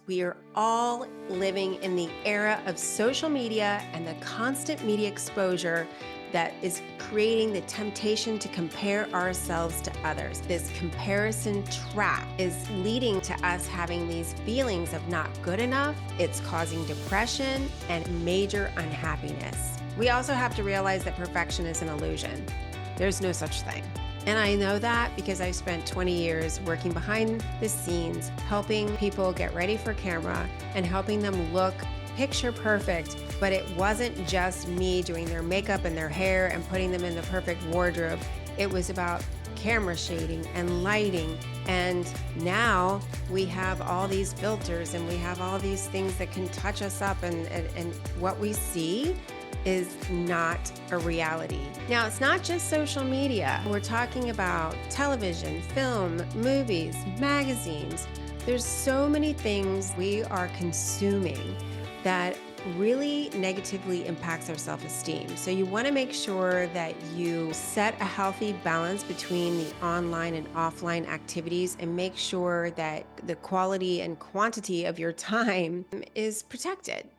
We are all living in the era of social media and the constant media exposure that is creating the temptation to compare ourselves to others. This comparison trap is leading to us having these feelings of not good enough. It's causing depression and major unhappiness. We also have to realize that perfection is an illusion. There's no such thing. And I know that because I spent 20 years working behind the scenes, helping people get ready for camera and helping them look picture perfect. But it wasn't just me doing their makeup and their hair and putting them in the perfect wardrobe. It was about camera shading and lighting. And now we have all these filters and we have all these things that can touch us up, and what we see is not a reality. Now, it's not just social media. We're talking about television, film, movies, magazines. There's so many things we are consuming that really negatively impacts our self-esteem. So you want to make sure that you set a healthy balance between the online and offline activities and make sure that the quality and quantity of your time is protected.